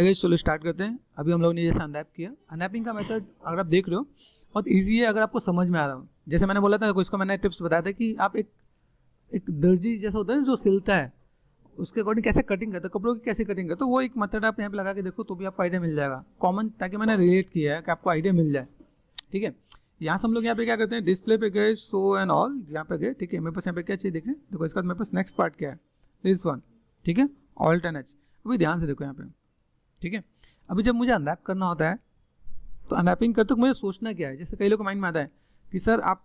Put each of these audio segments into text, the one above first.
Guys चलो start करते हैं। अभी हम लोग ने जैसे अनरैप किया, अनरैपिंग का मेथड अगर आप देख रहे हो बहुत इजी है अगर आपको समझ में आ रहा हो। जैसे मैंने बोला था, इसको मैंने टिप्स बताया था कि आप एक दर्जी जैसा होता है जो सिलता है, उसके अकॉर्डिंग कैसे कटिंग करता है, कपड़ों की कैसे कटिंग करता है, वो एक मेथड आप यहाँ पे लगा के देखो तो भी आपको आइडिया मिल जाएगा कॉमन, ताकि मैंने रिलेट किया है कि आपको आइडिया मिल जाए। ठीक है, यहाँ से हम लोग यहाँ पे क्या करते हैं, डिस्प्ले पे गए, शो एंड ऑल यहाँ पे गए। ठीक है, मेरे पास यहाँ पे क्या चाहिए देख रहे हैं, देखो इसके बाद मेरे पास नेक्स्ट पार्ट क्या है, दिस वन। ठीक है, ऑल्ट एंड एच। अभी ध्यान से देखो यहाँ पे। ठीक है, अभी जब मुझे अनरैप करना होता है तो अनरैपिंग करते मुझे सोचना क्या है। जैसे कई लोग को माइंड में आता है कि सर आप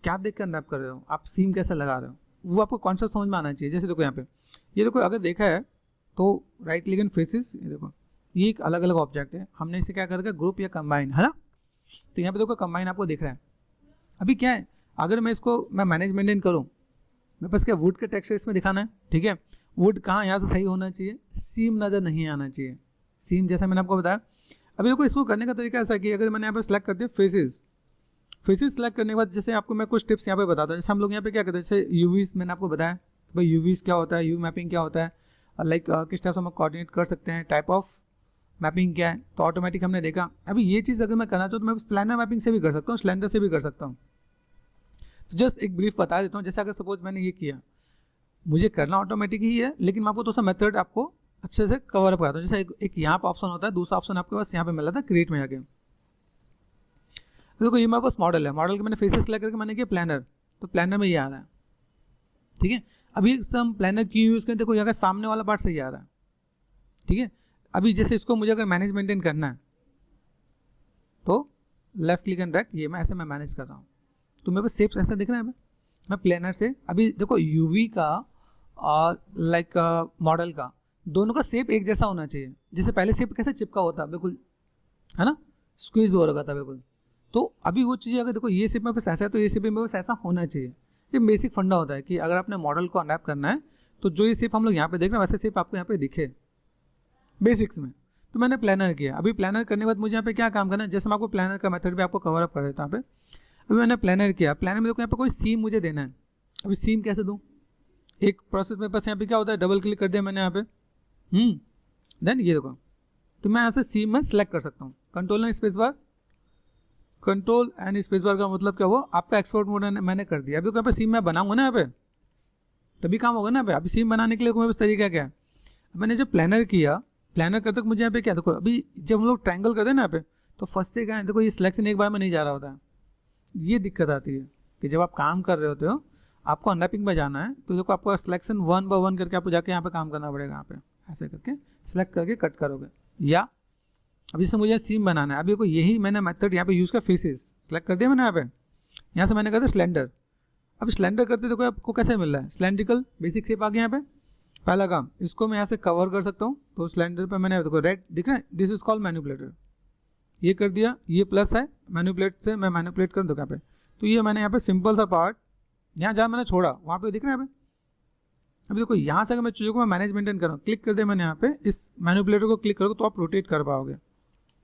क्या देख कर अनरैप कर रहे हो, आप सीम कैसे लगा रहे हो, वो आपको कॉन्सेप्ट समझ में आना चाहिए। जैसे देखो यहाँ पे, ये देखो अगर देखा है तो राइट क्लिक एंड फेसेस, ये देखो ये एक अलग अलग ऑब्जेक्ट है, हमने इसे क्या कर दिया, ग्रुप या कंबाइन, है ना। तो यहाँ पे देखो कंबाइन आपको दिख रहा है। अभी क्या है, अगर मैं इसको मैनेज मेंटेन करूँ, मेरे पास क्या वुड के टेक्सचर इसमें दिखाना है। ठीक है, वुड कहाँ यहाँ से सही होना चाहिए, सीम नज़र नहीं आना चाहिए, सीम जैसा मैंने आपको बताया। अभी देखो इसको करने का तरीका ऐसा है कि अगर मैंने यहाँ पे सेलेक्ट कर दिया फेसेस सेलेक्ट करने के बाद जैसे आपको मैं कुछ टिप्स यहाँ पे बताता हूँ। जैसे हम लोग यहाँ पे क्या करते हैं, जैसे यूवीज मैंने आपको बताया कि भाई यूवीज क्या होता है, यू मैपिंग क्या होता है, लाइक किस टाइप से हम कोऑर्डिनेट कर सकते हैं, टाइप ऑफ मैपिंग क्या है, तो ऑटोमेटिक हमने देखा। अभी ये चीज़ अगर मैं करना चाहूँ तो मैं प्लानर मैपिंग से भी कर सकता हूँ, स्लेंडर से भी कर सकता हूँ। तो जस्ट एक ब्रीफ बता देता हूँ। जैसे अगर सपोज मैंने ये किया, मुझे करना ऑटोमेटिक ही है, लेकिन मैं आपको थोड़ा सा मेथड आपको अच्छे से कवर अप कराता हूँ। जैसे एक यहाँ पर ऑप्शन होता है, दूसरा ऑप्शन आपके पास यहाँ पे मिला था क्रिएट में जाके। देखो ये मेरे पास मॉडल है, मॉडल के मैंने फेसेस सेलेक्ट करके मैंने किया प्लानर, तो प्लानर में ये आ रहा है। ठीक है, अभी हम प्लानर क्यों यूज़ करें, देखो यहाँ का सामने वाला पार्ट सही आ रहा है। ठीक है, अभी जैसे इसको मुझे अगर मैनेज मेंटेन करना है तो लेफ्ट क्लिक एंड ड्रैग, ये मैं ऐसे मैं मैनेज कर रहा हूँ, तो मेरे पास शेप्स ऐसा दिख रहा है। मैं प्लानर से अभी देखो यूवी का और लाइक मॉडल का दोनों का शेप एक जैसा होना चाहिए। जैसे पहले शेप कैसे चिपका होता है बिल्कुल, है ना, स्क्वीज हो रखा था बिल्कुल। तो अभी वो चीज़ें अगर देखो ये शेप में बस ऐसा है तो ये शेप में बस ऐसा होना चाहिए। ये बेसिक फंडा होता है कि अगर आपने मॉडल को अनरैप करना है तो जो ये शेप हम लोग यहाँ पे देख रहे हैं वैसे शेप आपको यहाँ पे दिखे बेसिक्स में। तो मैंने प्लानर किया। अभी प्लानर करने के बाद मुझे यहाँ पे क्या काम करना है, जैसे मैं आपको प्लानर का मेथड भी आपको कवर अप कर देता हूँ यहाँ पे। अभी मैंने प्लानर किया, प्लानर में देखो यहाँ पे कोई सीम मुझे देना है। अभी सीम कैसे दूँ, एक प्रोसेस मेरे पास यहाँ पे क्या होता है, डबल क्लिक कर दिया मैंने यहाँ पे, देन ये देखो, तो मैं यहाँ से सीम में सेलेक्ट कर सकता हूँ, control and space bar, control and space बार का मतलब क्या हुआ, आपका एक्सपोर्ट मोड मैंने कर दिया। अभी यहाँ पे सीम मैं बनाऊंगा ना यहाँ पे, तभी काम होगा ना यहाँ पे। अभी सीम बनाने के लिए मेरे पास तरीका क्या है, मैंने जब प्लानर किया, प्लानर करते मुझे यहाँ पे क्या देखो, अभी जब हम लोग ट्रायंगल करते हैं ना यहाँ पे तो फंसते क्या है, देखो ये सिलेक्शन एक बार में नहीं जा रहा होता है। ये दिक्कत आती है कि जब आप काम कर रहे होते हो, आपको अनरैपिंग में जाना है तो देखो आपको सिलेक्शन 1 बाय 1 करके आपको जाके यहाँ पे काम करना पड़ेगा। यहाँ पे ऐसे करके सिलेक्ट करके कट करोगे। या अभी जैसे मुझे सीम बनाना है, अभी देखो यही मैंने मेथड यहाँ पे यूज़ किया, फेसेस सेलेक्ट कर दिया मैंने यहाँ पे, यहाँ से मैंने कर दिया स्लेंडर। अब स्लेंडर करते देखो आपको कैसे मिल रहा है, सिलेंड्रिकल बेसिक शेप आ गया यहाँ पे। पहला काम, इसको मैं यहाँ से कवर कर सकता हूँ, तो स्लेंडर पे मैंने देखो रेड दिख रहा है, दिस इज कॉल्ड मैनिपुलेटर, ये कर दिया, ये प्लस है, मैनिपुलेट से मैं मैनिपुलेट कर दूँ यहाँ पे। तो ये मैंने यहाँ पे सिंपल सा पार्ट यहाँ जहाँ मैंने छोड़ा वहाँ पे दिख रहा है यहाँ पे। अभी देखो यहाँ से अगर मैं चीज़ों को मैं मैनेज मेंटेन कर रहा हूँ, क्लिक कर दिया मैंने यहाँ पे, इस मैनिपुलेटर को क्लिक करोगे तो आप रोटेट कर पाओगे।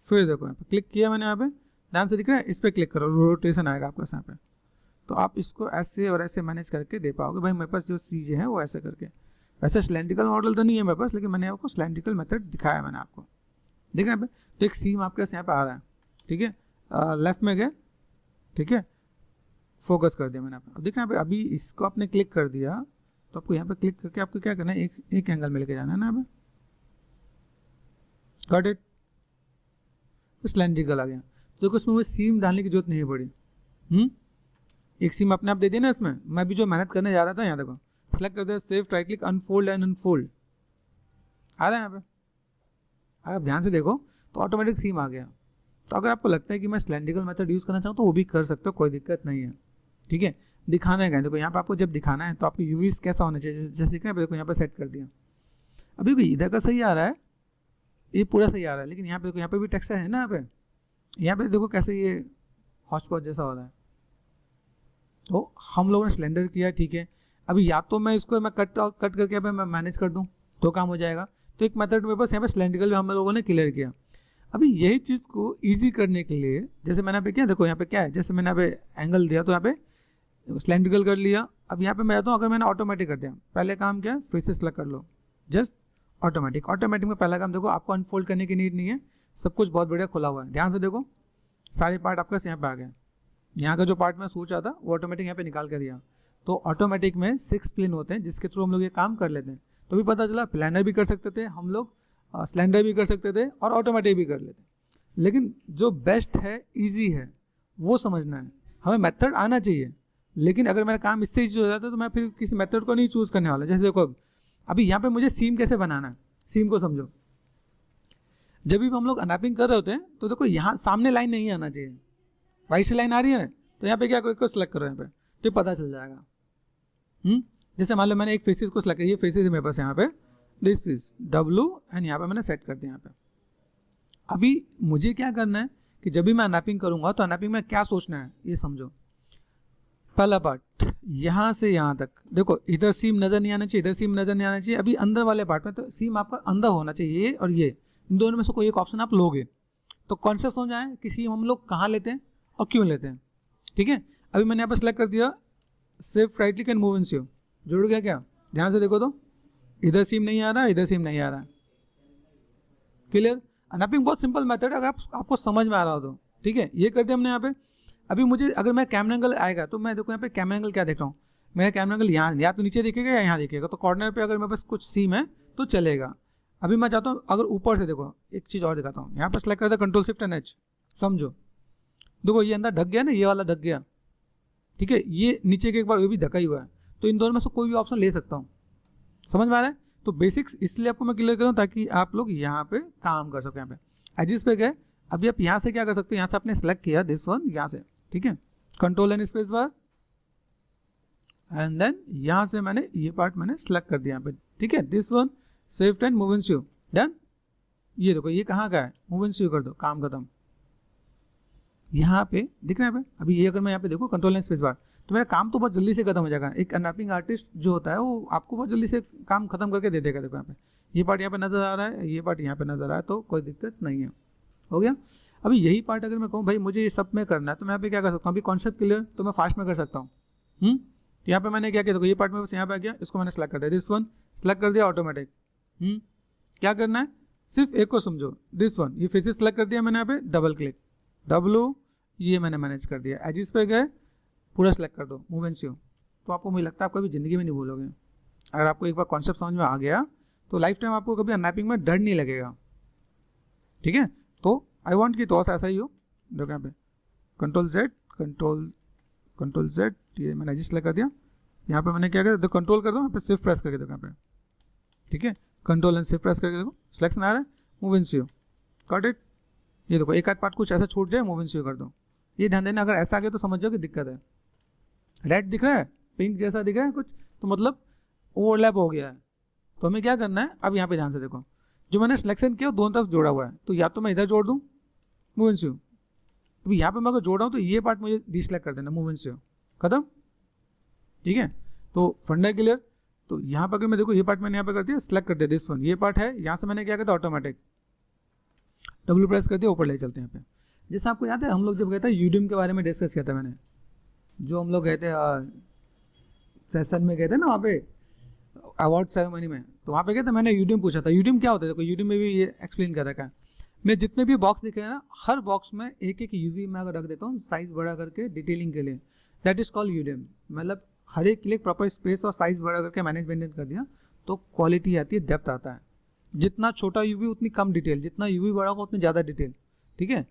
फिर देखो यहाँ पे क्लिक किया मैंने यहाँ पे, ध्यान से दिख रहा है, इस पर क्लिक करो, रोटेशन आएगा आपका यहाँ पे, तो आप इसको ऐसे और ऐसे मैनेज करके दे पाओगे। भाई मेरे पास जो चीज़ें हैं वो ऐसे करके, वैसे सिलेंड्रिकल मॉडल तो नहीं है मेरे पास, लेकिन मैंने आपको सिलेंड्रिकल मेथड दिखाया मैंने आपको, देख रहे हैं। तो एक सीम आपके पास यहाँ पे आ रहा है, ठीक है, लेफ्ट में गए, ठीक है, फोकस कर दिया मैंने अब देख रहे हैं। अभी इसको आपने क्लिक कर दिया तो आपको यहाँ पे क्लिक करके आपको क्या करना है, एक एंगल में लेके जाना है ना। अब गॉट इट, सिलेंड्रिकल आ गया। तो देखो इसमें मुझे सीम डालने की जरूरत नहीं पड़ी। एक सीम अपने आप दे दी ना इसमें। मैं भी जो मेहनत करने जा रहा था, यहाँ देखो सेलेक्ट कर दिया, save, right click, unfold and unfold आ रहा है यहाँ पे। अगर आप ध्यान से देखो तो ऑटोमेटिक सीम आ गया। तो अगर आपको लगता है कि मैं सिलेंड्रिकल मेथड यूज़ करना चाहूँ तो वो भी कर सकते हो, कोई दिक्कत नहीं है। ठीक है, दिखाना है, देखो यहाँ पे आपको जब दिखाना है तो आपको यूवीज कैसा होना चाहिए, जैसे कि देखो यहाँ पे सेट कर दिया। अभी कोई इधर का सही आ रहा है, ये पूरा सही आ रहा है, लेकिन यहाँ पे देखो यहाँ पे भी टेक्सचर है ना, यहाँ पे देखो कैसे ये हॉच पॉच जैसा हो रहा है। तो हम लोगों ने सिलेंडर किया, ठीक है। अभी या तो मैं इसको मैं कट करके मैं मैनेज कर दूँ तो काम हो जाएगा। तो एक मेथड मेरे पास यहाँ पे सिलेंड्रिकल हम लोगों ने क्लियर किया। अभी यही चीज़ को ईजी करने के लिए जैसे मैंने यहाँ पे क्या देखो यहाँ पे क्या है, जैसे मैंने यहाँ पे एंगल दिया तो यहाँ पे सिलेंड्रिकल कर लिया। अब यहाँ पे मैं आता हूँ, अगर मैंने ऑटोमेटिक कर दिया, पहले काम क्या है, फेसेस सेलेक्ट कर लो, जस्ट ऑटोमेटिक। ऑटोमेटिक में पहला काम देखो, आपको अनफोल्ड करने की नीड नहीं है, सब कुछ बहुत बढ़िया खुला हुआ है। ध्यान से देखो, सारे पार्ट आपका यहाँ पे आ गया। यहाँ का जो पार्ट मैं सोच रहा था वो ऑटोमेटिक यहाँ पे निकाल के दिया। तो ऑटोमेटिक में 6 प्लेन होते हैं जिसके थ्रू हम लोग ये काम कर लेते हैं। तो भी पता चला प्लानर भी कर सकते थे हम लोग, सिलेंडर भी कर सकते थे और ऑटोमेटिक भी कर लेते। लेकिन जो बेस्ट है, ईजी है, वो समझना है। हमें मेथड आना चाहिए, लेकिन अगर मेरा काम इससे ईजी हो जाता है तो मैं फिर किसी मेथड को नहीं चूज़ करने वाला। जैसे देखो अभी यहाँ पे मुझे सीम कैसे बनाना है, सीम को समझो। जब भी हम लोग अनरैपिंग कर रहे होते हैं तो देखो यहाँ सामने लाइन नहीं आना चाहिए, वाइट से लाइन आ रही है, तो यहाँ पे क्या करो, सेलेक्ट करो यहाँ पे, तो पता चल जाएगा। जैसे मान लो मैंने एक फेसिस को सेलेक्ट किया, ये फेसिस है मेरे पास यहाँ पे, दिस इज W एंड यहाँ पे मैंने सेट कर दिया यहाँ पे। अभी मुझे क्या करना है कि जब भी मैं अनरैपिंग करूँगा तो अनरैपिंग में क्या सोचना है ये समझो। पहला पार्ट यहाँ से यहाँ तक देखो, इधर सीम नज़र नहीं आना चाहिए, इधर सीम नज़र नहीं आना चाहिए। अभी अंदर वाले पार्ट में तो सीम आपका अंदर होना चाहिए, ये और ये, इन दोनों में से कोई एक ऑप्शन आप लोगे। तो कॉन्सेप्ट समझ आए कि सीम हम लोग कहाँ लेते हैं और क्यों लेते हैं। ठीक है, अभी मैंने यहाँ पर सेलेक्ट कर दिया सिर्फ right click and move in seam, जुड़ गया क्या? ध्यान से देखो तो इधर सीम नहीं आ रहा, इधर सीम नहीं आ रहा। क्लियर? अनरैपिंग बहुत सिंपल मेथड है, अगर आपको समझ में आ रहा हो तो। ठीक है, ये कर दिया हमने यहाँ पे। अभी मुझे अगर मैं कैमरा एंगल आएगा तो मैं देखो यहाँ पे कैमरा एंगल क्या देख रहा हूँ, मेरा कैमरा एंगल यहाँ या तो नीचे दिखेगा या यहाँ दिखेगा। तो कॉर्नर पे अगर मेरे पास कुछ सीम है तो चलेगा। अभी मैं चाहता हूँ अगर ऊपर से देखो, एक चीज़ और दिखाता हूँ, यहाँ पर सेलेक्ट करता कंट्रोल शिफ्ट एंड एच, समझो देखो ये अंदर ढक गया ना, ये वाला ढक गया। ठीक है, ये नीचे के एक बार ये भी ढका ही हुआ है, तो इन दोनों में से कोई भी ऑप्शन ले सकता हूँ। समझ में आ रहा है? तो बेसिक्स इसलिए आपको मैं क्लियर करूँ ताकि आप लोग यहाँ पे काम कर सकें। यहाँ पे एजिस पे गए, अभी आप यहाँ से क्या कर सकते हो, यहाँ से आपने सेलेक्ट किया दिस वन, यहाँ से, ठीक है, control and space bar, and then यहाँ से मैंने ये पार्ट मैंने सेलेक्ट कर दिया यहाँ पे। ठीक है, this one shift and move in shoe, done. ये देखो ये कहाँ का है, मूव इन शू कर दो, काम खत्म। यहाँ पे दिख रहा है पे? अभी ये अगर मैं यहाँ पे देखो कंट्रोल एंड स्पेस बार, तो मेरा काम तो बहुत जल्दी से खत्म हो जाएगा। एक अनरैपिंग आर्टिस्ट जो होता है वो आपको बहुत जल्दी से काम खत्म करके दे देगा। देखो यहाँ पे ये पार्ट यहाँ पे नजर आ रहा है, ये पार्ट यहाँ पे नजर आ रहा है, तो कोई दिक्कत नहीं है, हो गया। अभी यही पार्ट अगर मैं कहूँ भाई मुझे ये सब में करना है, तो मैं यहाँ पे क्या कर सकता हूँ, अभी कॉन्सेप्ट क्लियर, तो मैं फास्ट में कर सकता हूँ। यहाँ पे मैंने क्या किया, देखो ये पार्ट में बस यहाँ पे आ गया, इसको मैंने सेलेक्ट कर दिया, दिस वन सेलेक्ट कर दिया ऑटोमेटिक। क्या करना है, सिर्फ एक को समझो, दिस वन, ये फेसेस सेलेक्ट कर दिया मैंने यहाँ पे, डबल क्लिक, W, ये मैंने मैनेज कर दिया। एजिस पे गए, पूरा सेलेक्ट कर दो, मूव एंड शो, तो आपको मुझे लगता है आप कभी ज़िंदगी में नहीं भूलोगे। अगर आपको एक बार कॉन्सेप्ट समझ में आ गया तो लाइफ टाइम आपको कभी अनरैपिंग में डर नहीं लगेगा। ठीक है, तो आई वांट कि तो ऐसा ही हो। देखो यहाँ पे कंट्रोल जेड, ये मैंने एजिस सेलेक्ट कर दिया। यहाँ पे मैंने क्या किया, तो कंट्रोल कर दो, यहाँ पे शिफ्ट प्रेस करके देखो यहाँ पे, ठीक है, कंट्रोल एंड शिफ्ट प्रेस करके देखो, सिलेक्शन आ रहा है, move and show, got it. ये देखो एक आध पार्ट कुछ ऐसा छूट जाए, मूव एंड शो कर दो। ये ध्यान देना, अगर ऐसा आ गया तो समझ जाओ कि दिक्कत है। रेड दिख रहा है, पिंक जैसा दिख रहा है कुछ, तो मतलब ओवरलैप हो गया है। तो हमें क्या करना है, अब यहाँ पे ध्यान से देखो, जो मैंने सिलेक्शन किया वो दोनों तरफ जोड़ा हुआ है, तो या तो मैं इधर जोड़ दूँ, मूव एंड शो। अभी यहाँ पे मैं अगर जोड़ रहा हूँ तो ये पार्ट मुझे डिसलेक्ट कर देना, मूव एंड शो, खत्म। ठीक है, तो फंडा क्लियर। तो यहाँ पर अगर मैं देखो ये पार्ट मैंने यहाँ पे कर दिया, सेलेक्ट कर दिया दिस वन, ये पार्ट है, यहाँ से मैंने क्या किया था, ऑटोमेटिक W प्रेस कर दिया, ऊपर ले चलते हैं यहाँ पे। जैसे आपको याद है हम लोग जब गए थे यूडिम के बारे में डिस्कस किया था मैंने, जो हम लोग गए थे सेशन में गए थे ना, वहाँ पे अवार्ड सेरेमनी में, तो वहाँ पे गए थे, मैंने यूडिम पूछा था, यूडिम क्या होता है। देखो यूडिम में भी ये एक्सप्लेन कर रखा है। मैं जितने भी बॉक्स दिख रहे हैं ना, हर बॉक्स में एक एक यूवी में अगर रख देता हूँ साइज बड़ा करके डिटेलिंग के लिए, दैट इज कॉल्ड यूडिम। मतलब हर एक के लिए प्रॉपर स्पेस और साइज बड़ा करके मैनेज मेंटेन कर दिया, तो क्वालिटी आती है, डेप्थ आता है। जितना छोटा यूवी उतनी कम डिटेल, जितना यूवी बड़ा होगा उतनी ज़्यादा डिटेल। ठीक है,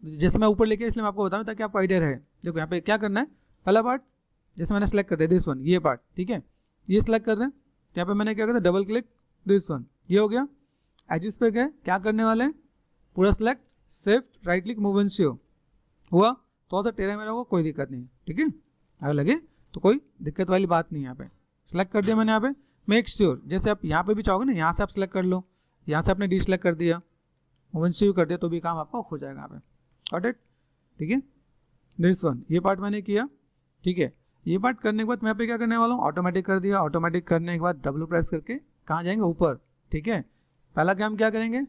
जैसे मैं ऊपर लेके इसलिए मैं आपको बताऊं ताकि आपको आइडिया रहे। देखो यहाँ पे क्या करना है, पहला पार्ट जैसे मैंने सेलेक्ट कर दिया दिस वन, ये पार्ट, ठीक है, ये सेलेक्ट कर रहे हैं। यहाँ पे मैंने क्या किया, डबल क्लिक दिस वन, ये हो गया। एजिस पे गए, क्या करने वाले हैं, पूरा select, shift right click, move and show हुआ, थोड़ा सा टेढ़ा मेरा होगा, कोई दिक्कत नहीं। ठीक है, अगर लगे तो कोई दिक्कत वाली बात नहीं। यहाँ पे सेलेक्ट कर दिया मैंने, यहाँ पे मेक श्योर, जैसे आप यहाँ पे भी चाहोगे ना, यहाँ से आप सेलेक्ट कर लो, यहाँ से आपने डिसलेक्ट कर दिया, मूव एंड शो कर दिया, तो भी काम आपका हो जाएगा यहाँ पे, गॉट इट। ठीक है, दिस वन, ये पार्ट मैंने किया। ठीक है, ये पार्ट करने के बाद मैं यहाँ पे क्या करने वाला हूँ, ऑटोमेटिक कर दिया। ऑटोमेटिक करने के बाद W प्रेस करके कहाँ जाएंगे, ऊपर। ठीक है, पहला काम क्या करेंगे,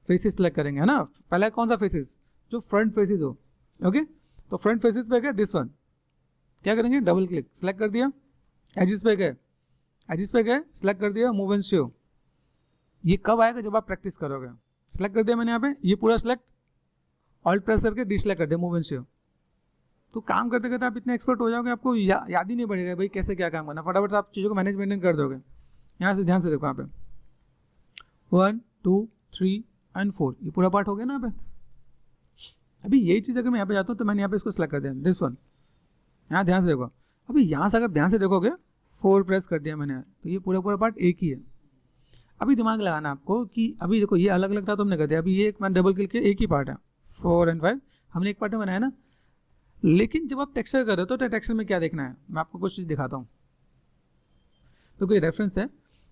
फेसिस सेलेक्ट करेंगे, है ना। पहला कौन सा फेसिस, जो फ्रंट फेसिस हो। ओके, तो फ्रंट फेसिस पे गए, दिस वन, क्या करेंगे, डबल क्लिक, सेलेक्ट कर दिया। एजिस पे गए, एजिस पे गए, सेलेक्ट कर दिया, मूव एंड शो, ये कब आएगा? जब आप प्रैक्टिस करोगे। सेलेक्ट कर दिया मैंने यहाँ पे, ये पूरा सेलेक्ट, ऑल्ट प्रेस करके डिसेलेक्ट कर दिया, मूव एंड शेव। तो काम करते करते आप इतने एक्सपर्ट हो जाओगे, आपको याद ही नहीं पड़ेगा भाई कैसे क्या काम करना, फटाफट से आप चीज़ों को मैनेज मेंटेन कर दोगे। यहाँ से ध्यान से देखो, यहाँ पे 1 2 3 एंड 4, ये पूरा पार्ट हो गया ना यहाँ पे। अभी यही चीज़ अगर मैं यहाँ पे जाता हूँ तो मैंने यहाँ पे इसको सेलेक्ट कर दिया, दिस वन। यहाँ ध्यान से देखो, अभी यहाँ से अगर ध्यान से देखोगे 4 प्रेस कर दिया मैंने, तो ये पूरा पूरा पार्ट एक ही है। अभी दिमाग लगाना आपको कि अभी देखो ये अलग अलग था तो हमने कर दिया, अभी ये एक मैंने डबल क्लिक किया, एक ही पार्ट है, 4 एंड 5 हमने एक पार्ट में बनाया ना। लेकिन जब आप टेक्सचर कर रहे हो तो टेक्सचर में क्या देखना है, मैं आपको कुछ चीज़ दिखाता हूँ। तो कोई रेफरेंस है,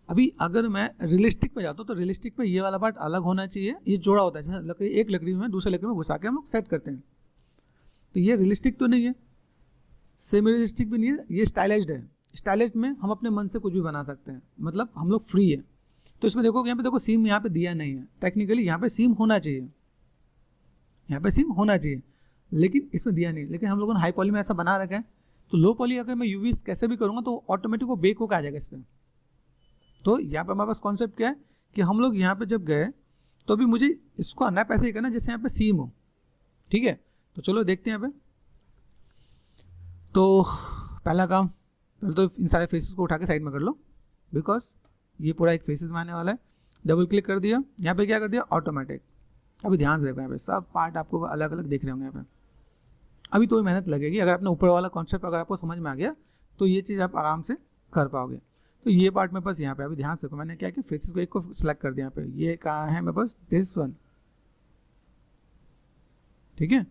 अभी अगर मैं रियलिस्टिक पे जाता हूँ तो रियलिस्टिक पे ये वाला पार्ट अलग होना चाहिए, ये जोड़ा होता है, जैसे लकड़ी एक लकड़ी में दूसरे लकड़ी में घुसा के हम लोग सेट करते हैं। तो ये रियलिस्टिक तो नहीं है, सेमी रियलिस्टिक भी नहीं है, ये स्टाइलाइज्ड है। स्टाइलाइज्ड में हम अपने मन से कुछ भी बना सकते हैं, मतलब हम लोग फ्री है। तो इसमें देखो यहाँ पे देखो सीम यहाँ पे दिया नहीं है, टेक्निकली यहाँ पे सीम होना चाहिए, यहाँ पे सीम होना चाहिए, लेकिन इसमें दिया नहीं। लेकिन हम लोगों ने हाई पॉली में ऐसा बना रखा है, तो लो पॉली अगर मैं यूवी कैसे भी करूँगा तो ऑटोमेटिक वो बेक होकर आ जाएगा इस पर। तो यहाँ पे हमारे पास कॉन्सेप्ट क्या है कि हम लोग यहाँ पे जब गए तो भी मुझे इसको अनरैप ऐसे ही करना जैसे यहाँ पे सीम हो, ठीक है। तो चलो देखते हैं यहाँ पे। तो पहला काम, पहले तो इन सारे फेसेस को उठा के साइड में कर लो, बिकॉज ये पूरा एक फेसेस में आने वाला है। डबल क्लिक कर दिया, यहाँ पे क्या कर दिया, ऑटोमेटिक। अभी ध्यान से देखो, यहाँ पे सब पार्ट आपको अलग अलग देख रहे होंगे यहाँ पे। अभी तो मेहनत लगेगी, अगर आपने ऊपर वाला कॉन्सेप्ट अगर आपको समझ में आ गया तो ये चीज़ आप आराम से कर पाओगे। तो ये पार्ट मेरे पास यहाँ पे, अभी ध्यान से देखो, मैंने क्या किया, फेसेस को एक को सिलेक्ट कर दिया यहाँ पे, ये कहाँ है मेरे पास, दिस वन, ठीक है।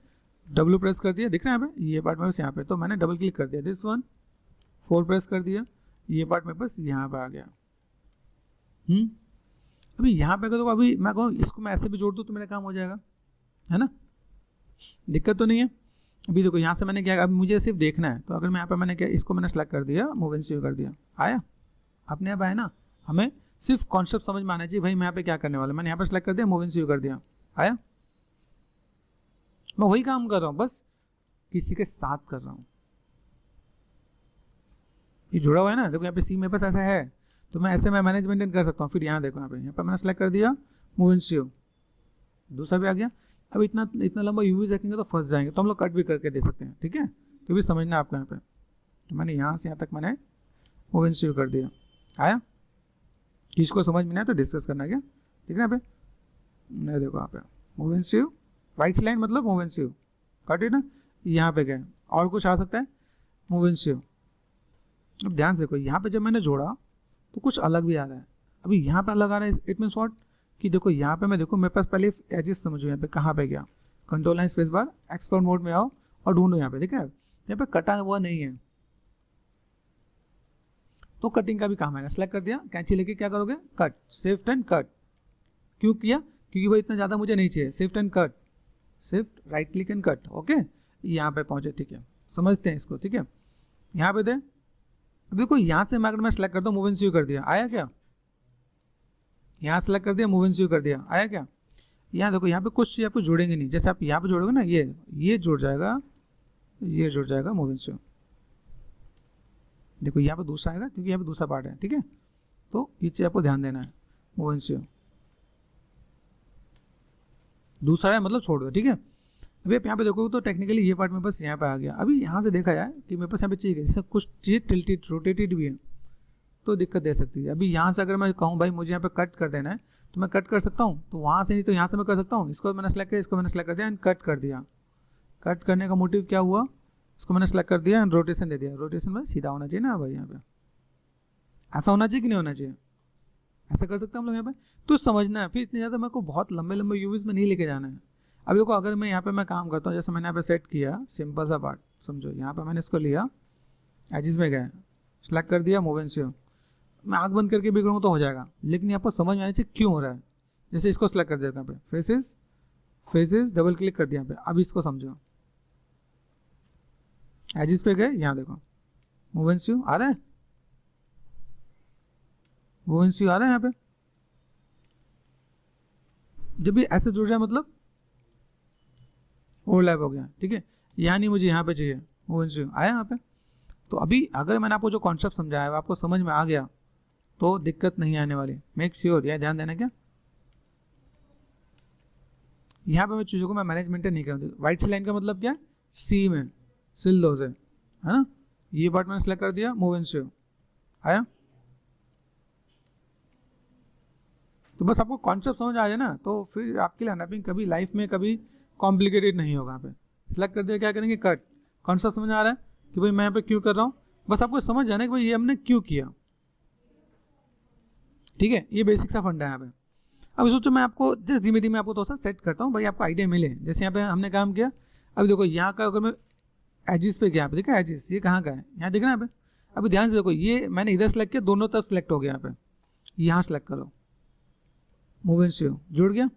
डब्ल्यू प्रेस कर दिया, दिख रहा है यहाँ पे, ये पार्ट मेरे पास यहाँ पे, तो मैंने डबल क्लिक कर दिया, दिस वन, 4 प्रेस कर दिया, ये पार्ट मेरे पास यहाँ पे आ गया। अभी यहाँ पे देखो, अभी मैं कहूँ इसको मैं ऐसे भी जोड़ दूँ तो मेरा काम हो जाएगा, है ना, दिक्कत तो नहीं है। अभी देखो यहाँ से मैंने क्या, अभी मुझे सिर्फ देखना है, तो अगर मैं यहाँ पे मैंने क्या, इसको मैंने सेलेक्ट कर दिया, मूव एंड शेव कर दिया, आया अपने आप आया ना। हमें सिर्फ कॉन्सेप्ट समझ में आना चाहिए, भाई मैं यहाँ पे क्या करने वाला, मैंने यहाँ पे सेलेक्ट कर दिया, मूव एंड शेव कर दिया, आया। मैं वही काम कर रहा हूँ, बस किसी के साथ कर रहा हूँ। ये जुड़ा हुआ है ना, देखो यहाँ पे सी मेरे पास ऐसा है, तो मैं ऐसे मैं मैनेज मेंटेन कर सकता हूँ। फिर यहाँ देखो, यहाँ पे मैंने सेलेक्ट कर दिया, मूव एंड शेव, दूसरा भी आ गया। अब इतना लंबा यूवी रखेंगे तो फंस जाएंगे, तो हम लोग कट भी करके दे सकते हैं, ठीक है। तो भी समझना आपको यहाँ पे, तो मैंने यहाँ से यहाँ तक मैंने मूव एंड शेव कर दिया, आया। किसको समझ में नहीं आया तो डिस्कस करना, क्या ठीक है। यहाँ पे नहीं, देखो यहाँ पे move and shave, right line मतलब मूव एंड शेव, कट है ना। यहाँ पे गए, और कुछ आ सकता है, मूव एंड शेव। अब ध्यान से देखो, यहाँ पे जब मैंने जोड़ा तो कुछ अलग भी आ रहा है। अभी यहाँ पे अलग आ रहा है, इट मीन्स व्हाट, कि देखो यहाँ पे मैं देखो, मेरे पास पहले एजेस समझो, यहाँ पे कहाँ पे गया, control line space bar, export mode में आओ और ढूंढो यहाँ पे, देखा है यहाँ पे कटा हुआ नहीं है, तो कटिंग का भी काम आएगा। सेलेक्ट कर दिया, कैंची लेके क्या करोगे, कट, शिफ्ट एंड कट। क्यों किया, क्योंकि भाई इतना ज़्यादा मुझे नहीं चाहिए, shift and cut, shift right click and cut, okay. यहाँ पे पहुँचे, ठीक है, समझते हैं इसको, ठीक है। यहाँ पे दे, देखो यहाँ से मैं अगर मैं सेलेक्ट करता हूँ, मूव एंड शेव कर दिया, आया क्या, यहाँ सेलेक्ट कर दिया, मूव एंड शेव कर दिया, आया क्या। यहाँ देखो, यहाँ पे कुछ चीज़ आपको जोड़ेंगे नहीं, जैसे आप यहाँ पे जोड़ोगे ना, ये जुड़ जाएगा, ये जुड़ जाएगा, मूव एंड शेव। देखो यहाँ पे दूसरा आएगा, क्योंकि यहाँ पे दूसरा पार्ट है, ठीक है। तो ये चीज़ आपको ध्यान देना है, मूव एंड शेव दूसरा है, मतलब छोड़ दो, ठीक है। अभी आप यहाँ पे देखोगे तो टेक्निकली ये पार्ट मेरे पास यहाँ पे आ गया। अभी यहाँ से देखा जाए कि मेरे पास यहाँ पे चाहिए, जैसे कुछ चीज़ टिल्टेड रोटेटेड भी है तो दिक्कत दे सकती है। अभी यहाँ से अगर मैं कहूँ भाई मुझे यहाँ पे कट कर देना है, तो मैं कट कर सकता हूँ, तो वहाँ से नहीं तो यहाँ से मैं कर सकता हूँ। इसको मैंने सेलेक्ट किया, इसको मैंने सेलेक्ट कर दिया एंड कट कर दिया। कट करने का मोटिव क्या हुआ, इसको मैंने सेलेक्ट कर दिया एंड रोटेशन दे दिया। रोटेशन में सीधा होना चाहिए ना भाई, यहाँ पे ऐसा होना चाहिए कि नहीं होना चाहिए, ऐसा कर सकते हैं हम लोग यहाँ पे। तो समझना है, फिर इतने ज़्यादा मेरे को बहुत लंबे लंबे यूवीज़ में नहीं लेके जाना है। अब देखो, अगर मैं यहाँ पे मैं काम करता हूँ, जैसे मैंने यहाँ पे सेट किया, सिंपल सा पार्ट समझो, यहाँ पे मैंने इसको लिया, एजिस में गए, सेलेक्ट कर दिया, मूव एंड शेव। मैं आँख बंद करके भी करूँगा तो हो जाएगा, लेकिन यहाँ पर समझ में आना चाहिए क्यों हो रहा है। जैसे इसको सेलेक्ट कर दिया यहाँ पे, फेसेस, फेसेस डबल क्लिक कर दिया यहाँ पे। अब इसको समझो, एजिस पे गए, यहाँ देखो मूव एंड शेव आ रहा है, मूव एंड शेव आ रहा है यहाँ पे। जब भी ऐसे जुड़ जाए मतलब ओवरलैप हो गया, ठीक है। यहाँ नहीं, मुझे यहाँ पे चाहिए, मूव एंड शेव आया यहाँ पे। तो अभी अगर मैंने आपको जो कॉन्सेप्ट समझाया है आपको समझ में आ गया, तो दिक्कत नहीं आने वाली। मेक श्योर, यह ध्यान देना। क्या यहाँ पे मैं चीज़ों को मैं मैनेजमेंट नहीं करूँ। वाइट सी लाइन का मतलब क्या है, सी में सिल दो से, है ना। ये पार्ट मैंने सेलेक्ट कर दिया, मूव एंड शो आया। तो बस आपको कॉन्सेप्ट समझ आ जाए ना, तो फिर आपके लिए अनरैपिंग कभी लाइफ में कभी कॉम्प्लिकेटेड नहीं होगा। यहाँ पे सेलेक्ट कर दिया, क्या करेंगे, कट। कॉन्सेप्ट समझ आ रहा है कि भाई मैं यहाँ पे क्यों कर रहा हूँ, बस आपको समझ जाना कि भाई ये हमने क्यों किया। ठीक है, ये बेसिक सा फंडा है यहाँ पे। अब सोचो मैं आपको जस्ट धीमे धीमे आपको थोड़ा सा सेट करता हूँ, भाई आपको आइडिया मिले। जैसे यहाँ पे हमने काम किया, अभी देखो यहाँ का अगर मैं एजिस पे गया, यहाँ पे देखा एजिस ये कहाँ का है, यहाँ दिख रहा है यहाँ पे। अभी ध्यान से देखो, ये मैंने इधर सेलेक्ट किया, दोनों तरफ सेलेक्ट हो गया। यहाँ पे यहाँ सेलेक्ट करो, मूव एंड शो जुड़ गया।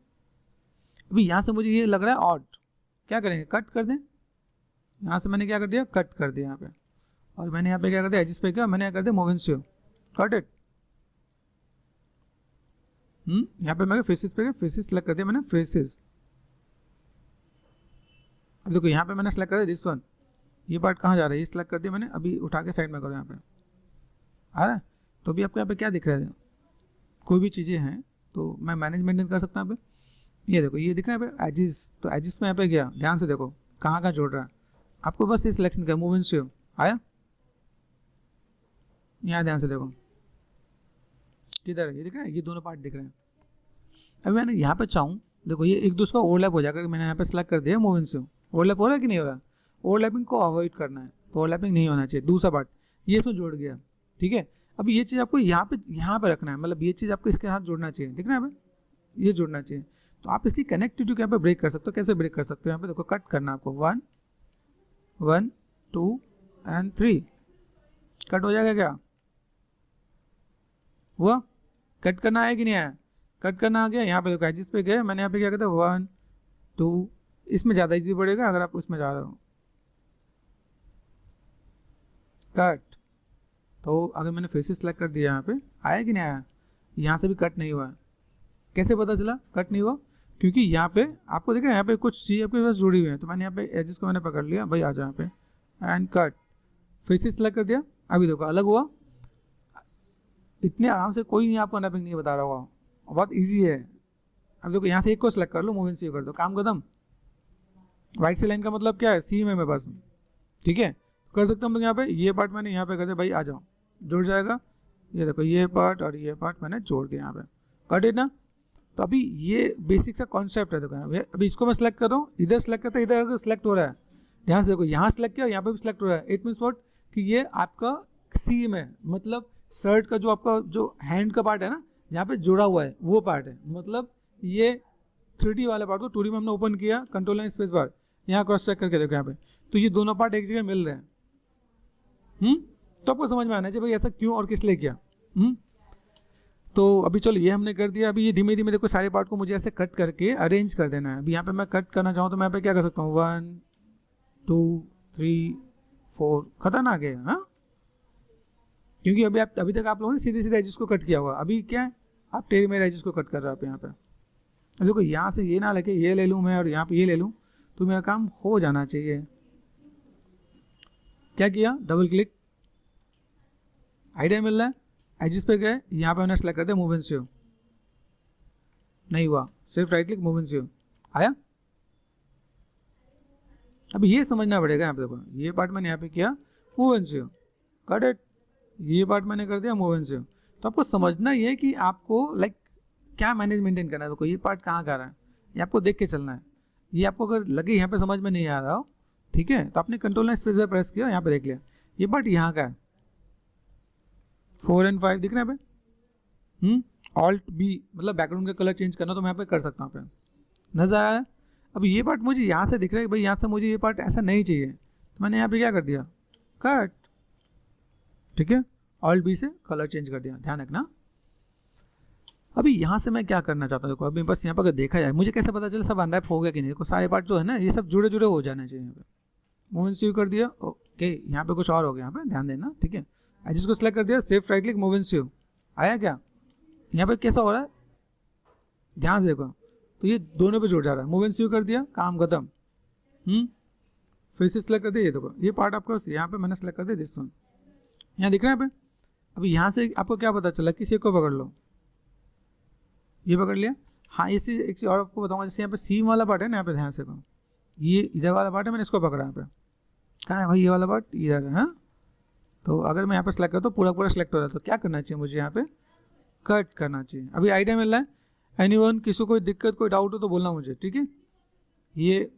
अभी यहाँ से मुझे ये लग रहा है ऑड, क्या करेंगे, कट कर दें। यहाँ से मैंने क्या कर दिया, कट कर दिया यहाँ पे। और मैंने यहाँ पे क्या कर दिया, एजिस पे क्या मैंने क्या कर दिया, move and show, cut it. यहाँ पे मैं फेसेस पे फेसेस सेलेक्ट कर दिया मैंने, फेसेस। अब देखो यहाँ पे मैंने सेलेक्ट कर दिया दिस वन, ये पार्ट कहाँ जा रहा है, ये सेलेक्ट कर दिया मैंने। अभी उठा के साइड में करो, यहाँ पे आ रहा है। तो अभी आपको यहाँ पे क्या दिख रहा है, कोई भी चीज़ें हैं तो मैं मैनेजमेंट कर सकता हूँ यहाँ पे। ये देखो ये दिख रहा है यहाँ पे एजिस, तो एजिस में यहाँ पे गया, ध्यान से देखो कहाँ कहाँ जोड़ रहा है। आपको बस ये सिलेक्शन का मूव एंड शो आया, यहाँ ध्यान से देखो किधर है, ये दिख रहा है, ये दोनों पार्ट दिख रहे हैं। अभी मैंने यहाँ पे चाहूँ, देखो ये एक दूसरे पर ओवरलैप हो जाएगा। मैंने यहाँ पे सेलेक्ट कर दिया मूव एंड शो, ओवरलैप हो रहा है कि नहीं हो रहा, ओवरलैपिंग को अवॉइड करना है, तो ओवरलैपिंग नहीं होना चाहिए। दूसरा पार्ट ये इसमें जोड़ गया, ठीक है। अभी ये चीज़ आपको यहाँ पे रखना है, मतलब ये चीज़ आपको इसके साथ जोड़ना चाहिए, दिख रहा है यहाँ पे, ये जोड़ना चाहिए। तो आप इसकी कनेक्टिविटी को यहाँ पे ब्रेक कर सकते हो। कैसे ब्रेक कर सकते हो, यहाँ पे देखो कट करना आपको, 1 1 2 एंड 3, कट हो जाएगा। क्या हुआ, कट करना आया कि नहीं आया, कट करना आ गया। यहाँ पे देखो एजिस पे गए, मैंने यहाँ पे क्या कहते हैं 1 2, इसमें ज़्यादा इजी पड़ेगा अगर आप उसमें जा रहे हो, कट। तो अगर मैंने फेसेस सेलेक्ट कर दिया, यहाँ पे आया कि नहीं आया, यहाँ से भी कट नहीं हुआ। कैसे पता चला कट नहीं हुआ, क्योंकि यहाँ पे आपको देख रहे हैं यहाँ पे कुछ चीज़ आपके पास जुड़ी हुई है। तो मैंने यहाँ पे एजिस को मैंने पकड़ लिया, भाई आ जाओ यहाँ पे एंड कट, फेसेस सेलेक्ट कर दिया। अभी देखो अलग हुआ, इतने आराम से कोई नहीं आपको अनरैपिंग नहीं बता रहा होगा, बहुत ईजी है। अब देखो यहाँ से एक को सेलेक्ट कर लो, मूव एंड सी कर दो, काम खत्म। वाइट सी लाइन का मतलब क्या है, सी में बस, ठीक है। कर सकता हूँ यहाँ पे, ये पार्ट मैंने यहाँ पे कर दिया, भाई आ जाओ, जुड़ जाएगा। ये देखो ये पार्ट और ये पार्ट मैंने जोड़ दिया यहाँ पे, कट इट ना। तो अभी ये बेसिक सा कॉन्सेप्ट है। देखो अभी इसको मैं सेलेक्ट कर रहा हूँ, इधर सेलेक्ट करता है, इधर सेलेक्ट हो रहा है, ध्यान से देखो यहाँ सेलेक्ट किया, यहाँ पे भी सेलेक्ट हो रहा है। इट मीन्स व्हाट, कि ये आपका सी में, मतलब शर्ट का जो आपका जो हैंड का पार्ट है ना, यहाँ पे जुड़ा हुआ है वो पार्ट है। मतलब ये 3D वाले पार्ट को 2D में हमने ओपन किया, कंट्रोल एंड स्पेस बार, यहाँ क्रॉस चेक करके देखो यहाँ पे, तो ये दोनों पार्ट एक जगह मिल रहे हैं। तो आपको समझ में आना चाहिए भाई ऐसा क्यों और किस लिए किया। तो अभी चलो ये हमने कर दिया। अभी ये धीमे धीमे देखो सारे पार्ट को मुझे ऐसे कट करके अरेंज कर देना है। अभी यहाँ पे मैं कट करना चाहूँ तो मैं यहाँ पे क्या कर सकता हूँ, 1 2 3 4, खतरनाक है हाँ, क्योंकि अभी तक आप लोगों ने सीधे सीधे एजिस को कट किया होगा। अभी क्या है, आप टेढ़े मेढ़े एजिस को कट कर रहे हो आप यहाँ पे। अब देखो यहाँ से ये ना लेके ये ले लूँ मैं और यहाँ पे ये ले लूँ, तो मेरा काम हो जाना चाहिए। क्या किया, डबल क्लिक, आइडिया मिल रहा है। एजिस पे गए, यहाँ पे मैंने सेलेक्ट कर दिया मूव एंड शो, नहीं हुआ, सिर्फ right click move and show आया। अब ये समझना पड़ेगा, यहाँ पे देखो ये पार्ट मैंने यहाँ पे किया move and show, cut it, ये पार्ट मैंने कर दिया मूव एंड शो। तो आपको समझना ये है कि आपको लाइक क्या मैनेज मेंटेन करना है। देखो ये पार्ट कहाँ कर रहा है, ये आपको देख के चलना है। ये आपको अगर लगे यहाँ पे समझ में नहीं आ रहा हो, ठीक है, तो आपने कंट्रोल एंड स्पेस प्रेस किया, यहाँ पे देख लिया ये पार्ट यहाँ का है। 4 और 5 दिख रहा है यहाँ पे, ऑल्ट बी मतलब बैकग्राउंड का कलर चेंज करना, तो मैं यहाँ पे कर सकता हूँ। यहाँ पे नजर आ रहा है। अब ये पार्ट मुझे यहाँ से दिख रहा है कि भाई यहाँ से मुझे ये पार्ट ऐसा नहीं चाहिए, तो मैंने यहाँ पे क्या कर दिया, कट, ठीक है, ऑल्ट बी से कलर चेंज कर दिया, ध्यान रखना। अभी यहाँ से मैं क्या करना चाहता हूँ, देखो अभी बस यहाँ पर अगर देखा जाए, मुझे कैसे पता चले सब अनरैप हो गया कि नहीं। देखो सारे पार्ट जो है ना ये सब जुड़े जुड़े हो जाने चाहिए। यहाँ पे मूव सी कर दिया, ओके, यहाँ पे कुछ और हो गया, यहाँ पे ध्यान देना, ठीक है। एजिस को सेलेक्ट कर दिया, सेफ राइट क्लिक मूव सी आया। क्या यहाँ पे कैसा हो रहा है, ध्यान से देखो, तो ये दोनों पे जुड़ जा रहा है। मूव सी कर दिया, काम खत्म। फिर से सेलेक्ट कर दिया, ये देखो ये पार्ट आपका यहाँ पे मैंने सेलेक्ट कर दिया, दिस वन यहाँ दिख रहा है यहाँ पे। अभी यहाँ से आपको क्या पता चला, किसी को पकड़ लो, ये पकड़ लिया। हाँ इसी एक चीज़ और आपको बताऊंगा, जैसे यहाँ पे सी वाला पार्ट है ना, यहाँ पे ध्यान से कहो, ये इधर वाला पार्ट है, मैंने इसको पकड़ा यहाँ पे, कहाँ है भाई ये वाला पार्ट, इधर है। हाँ तो अगर मैं यहाँ पे सेलेक्ट करता हूँ, पूरा पूरा सेलेक्ट हो रहा है, तो क्या करना चाहिए मुझे, यहाँ पे कट करना चाहिए। अभी आइडिया मिल रहा है। एनीवन, किसी को कोई दिक्कत कोई डाउट हो तो बोलना मुझे, ठीक है। ये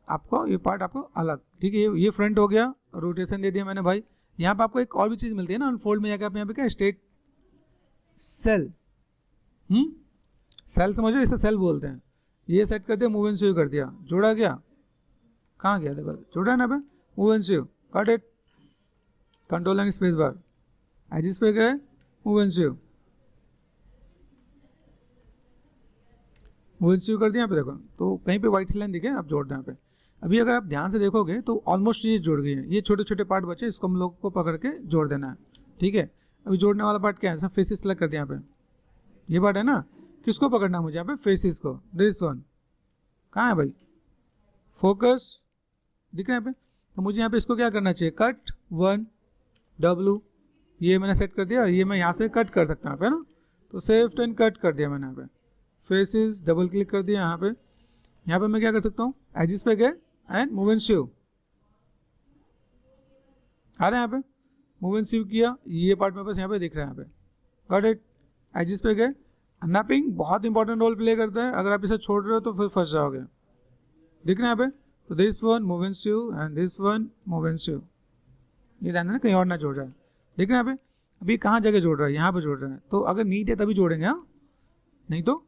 आपको ये पार्ट आपको अलग, ठीक है। ये फ्रंट हो गया, रोटेशन दे दिया मैंने भाई। यहाँ पे आपको एक और भी चीज़ मिलती है ना अनफोल्ड में जाकर, आप यहाँ पे क्या स्टेट सेल, सेल समझो, इसे सेल बोलते हैं। ये सेट कर दिया, मूव एंड स्वीव कर दिया, जोड़ा गया, कहाँ गया देखो, जोड़ा है ना पे, move and swivel, cut it, control and space bar, edges पे गए, move and swivel, move and swivel कर दिया यहाँ पे देखो। तो कहीं पे व्हाइट लाइन दिखे, आप जोड़ दें यहाँ पे। अभी अगर आप ध्यान से देखोगे तो ऑलमोस्ट ये जुड़ गई है, ये छोटे छोटे पार्ट बचे, इसको हम लोग को पकड़ के जोड़ देना है, ठीक है। अभी जोड़ने वाला पार्ट क्या है, सब फेसिस सेलेक्ट कर दिया यहाँ पे, ये पार्ट है ना, किसको पकड़ना है मुझे यहाँ पे, फेसिस को, दिस वन, कहाँ है भाई, फोकस दिख रहा है यहाँ पे। तो मुझे यहाँ पे इसको क्या करना चाहिए, कट 1 W, ये मैंने सेट कर दिया, और ये मैं यहाँ से कट कर सकता हूँ यहाँ पे ना, तो सेफ्ट एंड कट कर दिया मैंने यहाँ पे, फेसिस डबल क्लिक कर दिया यहाँ पे। यहाँ पे मैं क्या कर सकता हूँ, एजिस पे गए एंड मूव एंड शिव, आ रहा है यहाँ पे, मूव एंड शिव किया, ये पार्ट मेरे पास यहाँ पे दिख रहा है, यहाँ पे गॉट इट। एजिस पे गए, अनरैपिंग बहुत इंपॉर्टेंट रोल प्ले करता है, अगर आप इसे छोड़ रहे हो तो फिर फंस जाओगे, दिख रहा है यहाँ पे। तो this one move and shave and this one move and shave, ये ध्यान देना कहीं और ना जोड़ जाए, देख रहे हैं यहाँ पे। अभी कहाँ जगह जोड़ रहा है, यहाँ पे जोड़ रहा है, तो अगर नीट है तभी जोड़ेंगे, हाँ नहीं तो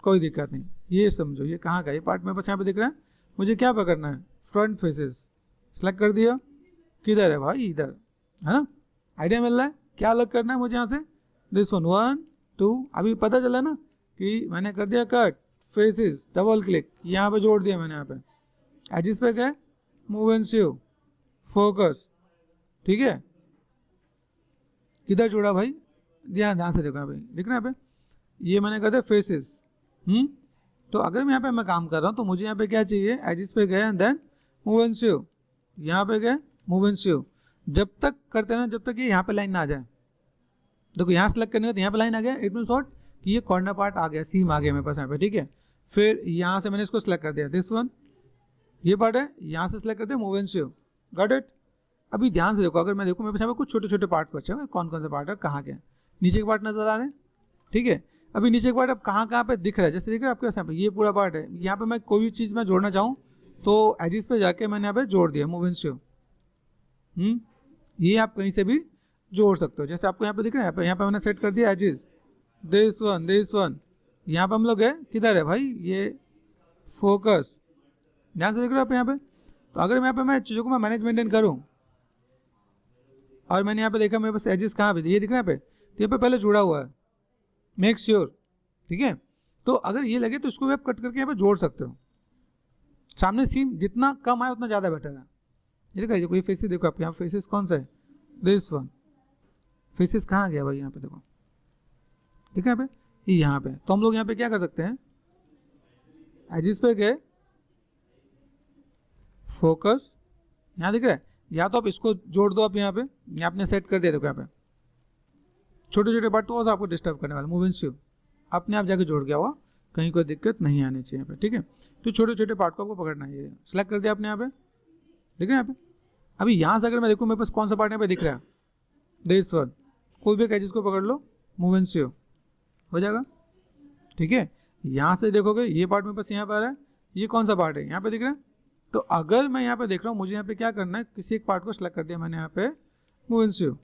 कोई दिक्कत नहीं। ये समझो ये कहाँ का, ये पार्ट मेरे पास यहाँ पे दिख रहा है, मुझे क्या पकड़ना है, फ्रंट फेसेस, सेलेक्ट कर दिया, किधर है भाई, इधर है ना। आइडिया मिल रहा है, क्या अलग करना है मुझे यहाँ से, दिस वन 1 2, अभी पता चला ना कि मैंने कर दिया कट, फेसेस डबल क्लिक, यहाँ पे जोड़ दिया मैंने, यहाँ पे एजिस पे गए, मूव एंड शिव, फोकस, ठीक है। किधर जोड़ा भाई, ध्यान से देखो यहाँ पे, दिख रहा है यहाँ पे, ये मैंने कर दिया फेसेस। तो अगर मैं यहाँ पे मैं काम कर रहा हूँ तो मुझे यहाँ पे क्या चाहिए, एजिस पे गए and then move and shave, यहाँ पे गए मूव एंड शिव, जब तक करते ना जब तक ये यहाँ पे लाइन ना आ जाए। देखो यहाँ सेलेक्ट करने तो यहाँ पे लाइन आ गया, इट मीन शॉर्ट कि ये कॉर्नर पार्ट आ गया, सीम आ गया मेरे पास यहाँ पे, ठीक है। फिर यहाँ से मैंने इसको सेलेक्ट कर दिया, दिस वन, ये पार्ट है, यहाँ से सेलेक्ट कर दिया, move and shave, got it. अभी ध्यान से देखो, अगर मैं देखूँ मेरे पास यहाँ पे कुछ छोटे छोटे पार्ट बचे हैं, कौन कौन से पार्ट है, कहाँ के नीचे के पार्ट नजर आ रहे हैं, ठीक है। अभी नीचे के पार्ट अब कहाँ पे दिख रहा है, जैसे दिख रहा है आपके यहाँ पे, ये पूरा पार्ट है, यहाँ पे मैं कोई भी चीज़ मैं जोड़ना चाहूँ तो एजिस पे जाके मैंने यहाँ पे जोड़ दिया, मूव एंड शिव। ये आप कहीं से भी जोड़ सकते हो, जैसे आपको यहाँ पे दिख रहा है, यहाँ पे मैंने सेट कर दिया एजिस, दिस वन, यहाँ पे हम लोग है, किधर है भाई ये फोकस, ध्यान से देख रहे हो आप यहाँ पे। तो अगर यहाँ पे मैं चीज़ों को मैं मैनेज मेंटेन करूँ और मैंने यहाँ पे देखा मेरे पास एजिस कहाँ पे, ये दिख रहा है यहाँ पे, तो यहाँ पे पहले जुड़ा हुआ है, मेक श्योर, ठीक है। तो अगर ये लगे तो इसको भी आप कट करके यहाँ पे जोड़ सकते हो, सामने सीम जितना कम आए उतना ज़्यादा बेटर है। ये देखो, कोई फेसेस देखो आप, यहाँ फेसेस कौन सा है, दिस वन, फेसेस कहाँ गया भाई, यहाँ पे देखो, ठीक है यहाँ पे, यहाँ पे। तो हम लोग यहाँ पे क्या कर सकते हैं, एजिस पे गए, फोकस, यहाँ दिख रहा है, या तो आप इसको जोड़ दो, आप यहाँ पे आपने सेट कर दिया, देखो यहाँ पे छोटे छोटे पार्ट तो आपको डिस्टर्ब करने वाला, मूव एंड शिव अपने आप जाके जोड़ गया हुआ, कहीं कोई दिक्कत नहीं आनी चाहिए यहाँ पे, ठीक है। तो छोटे छोटे पार्ट को आपको पकड़ना है, ये सेलेक्ट कर दिया आपने यहाँ पे, ठीक है यहाँ पे। अभी यहाँ से अगर मैं देखूँ मेरे पास कौन सा पार्ट यहाँ पे दिख रहा है, दिस वन, कोई भी एजिस को पकड़ लो, मूव एंड शिव हो जाएगा, ठीक है। यहाँ से देखोगे ये पार्ट मेरे पास यहाँ पर आ रहा है, ये कौन सा पार्ट है यहाँ पे दिख रहा है। तो अगर मैं यहाँ पे देख रहा हूँ, मुझे यहाँ पे क्या करना है, किसी एक पार्ट को सेलेक्ट कर दिया मैंने यहाँ पे, मूव एंड शिव,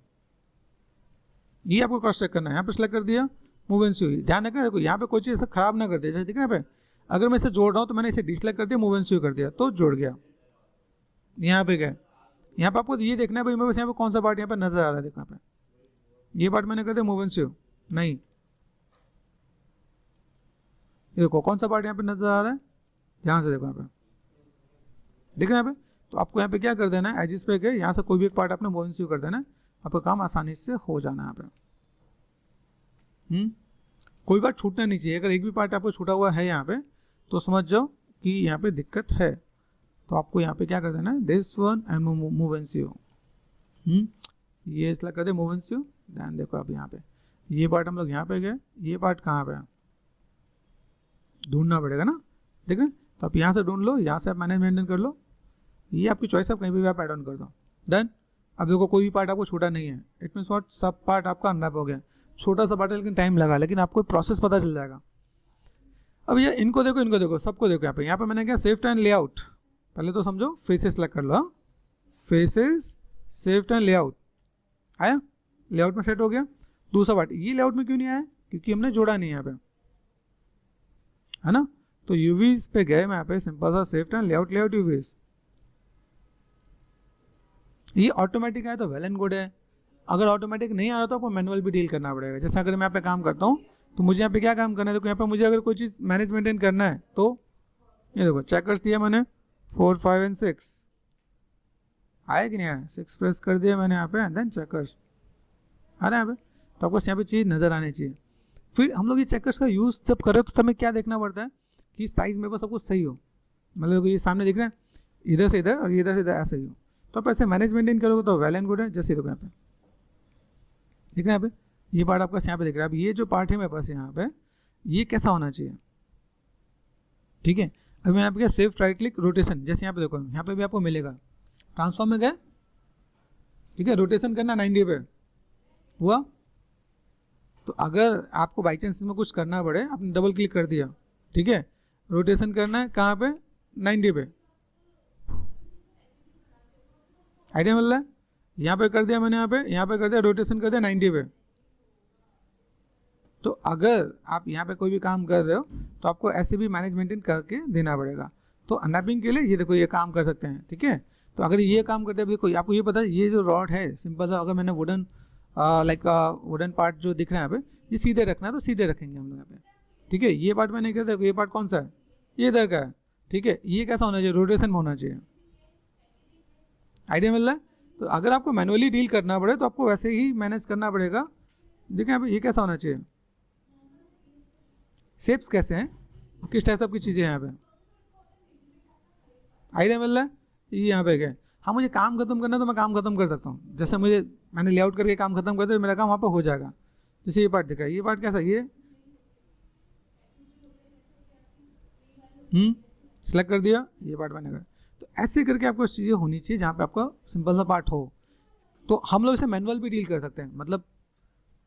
ये आपको क्रॉस चेक करना है, यहाँ पे सेलेक्ट कर दिया, मूव एंड शिव। ध्यान रखना, देखो यहाँ पे कोई चीज़ ऐसा खराब ना कर दे, जैसे दिख रहा है यहाँ पे, अगर मैं इसे जोड़ रहा हूँ तो मैंने इसे डिसलेक्ट कर दिया, मूव एंड शिव कर दिया तो जुड़ गया, यहाँ पे गए। यहाँ पे आपको ये देखना है भाई मेरे पास यहाँ पे कौन सा पार्ट यहाँ पे नजर आ रहा है, देखो यहाँ पे ये पार्ट मैंने कर दिया, मूव एंड शिव, नहीं, ये देखो कौन सा पार्ट यहाँ पे नजर आ रहा है, ध्यान से देखो यहाँ पे, दिख रहा है यहाँ पे। तो आपको यहाँ पे क्या कर देना है, एजिस पे गए, यहाँ से कोई भी एक पार्ट आपने मूव एंड शिव कर देना है, आपका काम आसानी से हो जाना है यहाँ पे। कोई बात छूटना नहीं चाहिए, अगर एक भी पार्ट आपको छूटा हुआ है यहाँ पे तो समझ जाओ कि यहाँ पे दिक्कत है। तो आपको यहाँ पे क्या कर देना है, this one and move and shave, ये सेलेक्ट कर दे, मूव एंड शिव, ध्यान देखो अब यहाँ पे ये पार्ट हम लोग यहाँ पे गए, ये पार्ट कहाँ पे है ढूंढना पड़ेगा ना, ठीक है। तो आप यहाँ से ढूंढ लो, यहाँ से आप मैनेज मेंटेन कर लो, ये आपकी चॉइस, आप कहीं भी आप ऐड ऑन कर दो, डन। अब देखो कोई भी पार्ट आपको छोटा नहीं है, इट मीन्स व्हाट, सब पार्ट आपका अनरैप हो गया। छोटा सा पार्ट है लेकिन टाइम लगा, लेकिन आपको प्रोसेस पता चल जाएगा। अब ये इनको देखो सबको देखो, यहाँ पे मैंने क्या सेव एंड लेआउट, पहले तो समझो फेसेस सेलेक्ट कर लो, फेसेस सेव एंड लेआउट आया, लेआउट में सेट हो गया। दूसरा पार्ट ये लेआउट में क्यों नहीं आया, क्योंकि हमने जोड़ा नहीं है यहाँ पे, है ना। तो यूवीज पे गए मैं यहाँ पे सिंपल सा सेव एंड लेआउट यूवीज, ये ऑटोमेटिक है तो वेल एंड गुड है। अगर ऑटोमेटिक नहीं आ रहा तो आपको मैनुअल भी डील करना पड़ेगा। जैसे अगर मैं यहाँ पे काम करता हूँ तो मुझे यहाँ पे क्या काम करना है, देखो यहाँ पे मुझे अगर कोई चीज़ मैनेज मेंटेन करना है तो ये देखो चेकर्स दिया मैंने 4, 5 एंड 6 आया कि नहीं आया, 6 प्रेस कर दिया मैंने यहाँ पे एंड देन चेकर्स आ रहा है यहाँ पे। तो आपको यहाँ पे चीज़ नज़र आनी चाहिए। फिर हम लोग ये चेकर्स का यूज़ जब करें तो हमें क्या देखना पड़ता है कि साइज़ मेरे पास सब कुछ सही हो, मतलब ये सामने दिख रहा है इधर से इधर और इधर से इधर ऐसा ही हो। तो आप ऐसे मैनेज मेंटेन करोगे तो वेल एंड गुड है। जैसे देखो यहाँ पे दिख रहा है यहाँ पे, ये पार्ट आपका यहाँ पे दिख रहा है। अब ये जो पार्ट है मेरे पास यहाँ पे, ये कैसा होना चाहिए, ठीक है। अभी मैंने आपको क्या सेव राइट क्लिक रोटेशन, जैसे यहाँ पे देखो यहाँ पे भी आपको मिलेगा, ट्रांसफॉर्म में गए, ठीक है, रोटेशन करना 90 पे हुआ। तो अगर आपको बाई चांस इसमें कुछ करना पड़े, आपने डबल क्लिक कर दिया, ठीक है, रोटेशन करना है कहाँ पे 90 पे, आइडिया मिल रहा है। यहाँ पे कर दिया मैंने, यहाँ पे कर दिया, रोटेशन कर दिया 90 पे। तो अगर आप यहाँ पे कोई भी काम कर रहे हो तो आपको ऐसे भी मैनेज मेंटेन करके देना पड़ेगा। तो अनरैपिंग के लिए ये देखो ये काम कर सकते हैं, ठीक है। तो अगर ये काम करते हैं, देखो आपको ये पता है ये जो रॉड है सिंपल सा, अगर मैंने वुडन वुडन पार्ट जो दिख रहा है यहाँ पे, ये सीधे रखना है तो सीधे रखेंगे हम लोग यहाँ पे, ठीक है। ये पार्ट मैंने क्या, देखो ये पार्ट कौन सा है, ये इधर का है, ठीक है। ये कैसा होना चाहिए, रोटेशन में होना चाहिए, आइडिया मिल रहा है। तो अगर आपको मैनुअली डील करना पड़े तो आपको वैसे ही मैनेज करना पड़ेगा। देखिए यहाँ पे ये कैसा होना चाहिए, शेप्स कैसे हैं, किस टाइप सब की चीज़ें हैं यहाँ पे, आइडिया मिल रहा है। ये यहाँ पे क्या है, हाँ मुझे काम खत्म करना है तो मैं काम खत्म कर सकता हूँ। जैसे मैंने लेआउट करके काम खत्म कर दिया, मेरा काम वहाँ पे हो जाएगा। जैसे ये पार्ट दिखा है, ये पार्ट कैसा, ये सेलेक्ट कर दिया, ये पार्ट मैंने कर। तो ऐसे करके आपको चीज़ें होनी चाहिए जहाँ पे आपका सिंपल सा पार्ट हो। तो हम लोग इसे मैनुअल भी डील कर सकते हैं। मतलब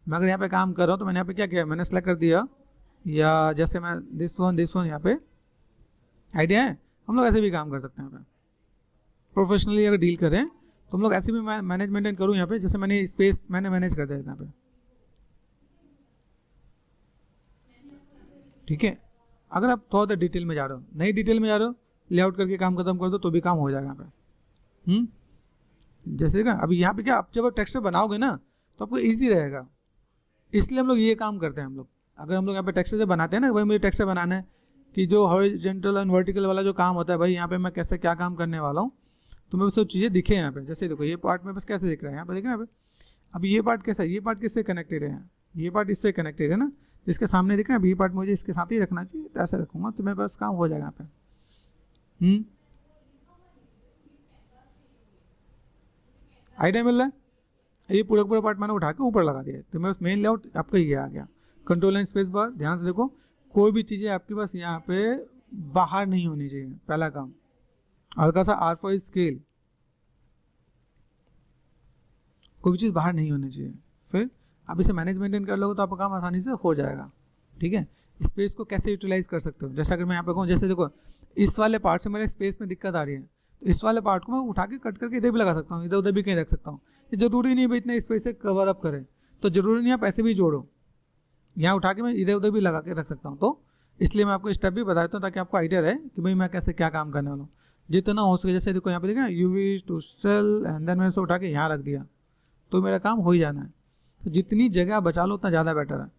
मैं अगर यहाँ पे काम कर रहा हूँ तो मैंने यहाँ पे क्या किया, मैंने सेलेक्ट कर दिया, या जैसे मैं दिस वन यहाँ पे, आइडिया है। हम लोग ऐसे भी काम कर सकते हैं यहाँ पे, प्रोफेशनली अगर डील करें तो हम लोग ऐसे भी मैनेज मेंटेन करूँ यहाँ पे। जैसे मैंने स्पेस मैंने मैनेज कर दिया यहाँ पे, ठीक है। अगर आप थोड़ा सा डिटेल में जा रहे हो, नहीं डिटेल में जा रहे हो, लेआउट करके काम खत्म कर दो तो भी काम हो जाएगा यहाँ पे। जैसे देखा अभी यहाँ पे क्या, आप जब आप टेक्सचर बनाओगे ना तो आपको इजी रहेगा, इसलिए हम लोग ये काम करते हैं। हम लोग अगर हम लोग यहाँ पे टेक्सचर से बनाते हैं ना, भाई मुझे टेक्सचर बनाना है कि जो हॉरिजॉन्टल एंड वर्टिकल वाला जो काम होता है, भाई यहाँ पे मैं कैसे क्या काम करने वाला हूँ, तो मेरे सब चीज़ें दिखे यहाँ पे। जैसे देखो ये पार्ट में बस कैसे दिख रहा है, यहाँ पे देख रहे हैं यहाँ पे। अब ये पार्ट कैसा है, ये पार्ट किससे कनेक्टेड है, ये पार्ट इससे कनेक्टेड है ना, इसके सामने दिख रहा है। अब ये पार्ट मुझे इसके साथ ही रखना चाहिए, तो ऐसे रखूँगा तो मेरे पास काम हो जाएगा यहाँ पे। आइडिया मिल रहा है। ये पूरा पूरा पार्ट मैंने उठा के ऊपर लगा दिया, तो मेरे पास मेन लेआउट आपका ये आ गया। कंट्रोल एंड स्पेस बार, ध्यान से देखो कोई भी चीज़ें आपके पास यहाँ पे बाहर नहीं होनी चाहिए, पहला काम। हल्का सा R4 स्केल, कोई भी चीज़ बाहर नहीं होनी चाहिए। फिर आप इसे मैनेज मेंटेन कर लोगे तो आपका काम आसानी से हो जाएगा, ठीक है। स्पेस को कैसे यूटिलाइज कर सकते हो, जैसे अगर मैं यहाँ पे कहूँ, जैसे देखो इस वाले पार्ट से मेरे स्पेस में दिक्कत आ रही है, तो इस वाले पार्ट को मैं उठा के कट करके इधर भी लगा सकता हूँ, इधर उधर भी कहीं रख सकता हूँ। ये जरूरी नहीं है इतना स्पेस से कवर अप करे, तो जरूरी नहीं आप ऐसे भी जोड़ो, यहाँ उठा के मैं इधर उधर भी लगा के रख सकता हूँ। तो इसलिए मैं आपको स्टेप भी बता देता हूँ ताकि आपको आइडिया रहे कि भाई मैं कैसे क्या काम करने वाला हूँ, जितना हो सके। जैसे देखो यहाँ पे देखा UV to cell and then मैंने इसे उठा के यहाँ रख दिया, तो मेरा काम हो ही जाना है। तो जितनी जगह बचा लो उतना ज़्यादा बेटर है।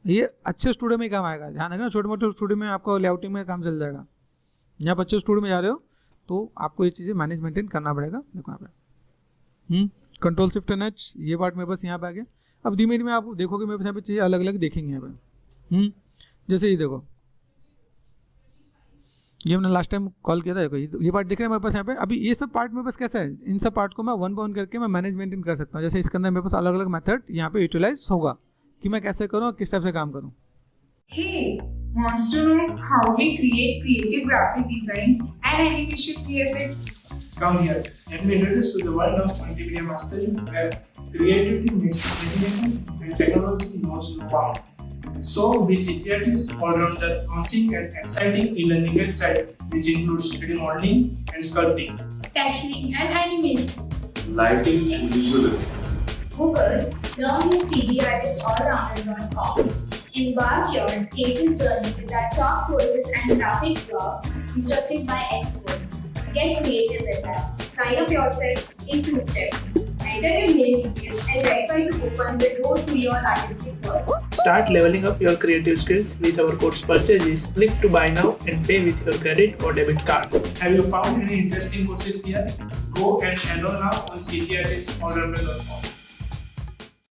ये अच्छे स्टूडियो में ही काम आएगा, ध्यान रखना। छोटे मोटे स्टूडियो में आपको लेआउटिंग में काम चल जाएगा। यहाँ पर अच्छे स्टूडियो में जा रहे हो तो आपको ये चीज़ें मैनेज मेंटेन करना पड़ेगा। देखो यहाँ पे कंट्रोल शिफ्ट एंड एच, ये पार्ट मेरे पास यहाँ पे आ गया। अब धीमे धीमे आप देखोगे मेरे पास यहाँ पे चीज़ें अलग अलग देखेंगे यहाँ पे। जैसे ये देखो ये हमने लास्ट टाइम कॉल किया था, ये पार्ट दिख रहा है मेरे पास यहाँ पे। अभी ये सब पार्ट मेरे पास कैसा है, इन सब पार्ट को मैं वन बाय वन करके मैं मैनेज मेंटेन कर सकता हूँ। जैसे इसके अंदर मेरे पास अलग अलग मेथड यहाँ पे यूटिलाइज होगा कि मैं कैसे करूँ और किस टाइप से काम करूँ। Hey, wants to know how we create creative graphic designs and animation VFX? Come here, let me introduce to the world of multimedia mastering, where creativity meets imagination and technology knows no bound. So, we CG artists all-rounder launching an exciting e-learning website which includes 3D modeling and sculpting, texturing and animation. lighting and visual effects. Google learningcgartistallrounder.com. Embark your creative journey with our top courses and graphic blogs instructed by experts. Get creative with us. Sign up yourself in 2 steps. Enter your mail details and verify to open the door to your artistic world. Start leveling up your creative skills with our course purchases. Click to buy now and pay with your credit or debit card. Have you found any interesting courses here? Go and enroll now on cgartistallrounder.com.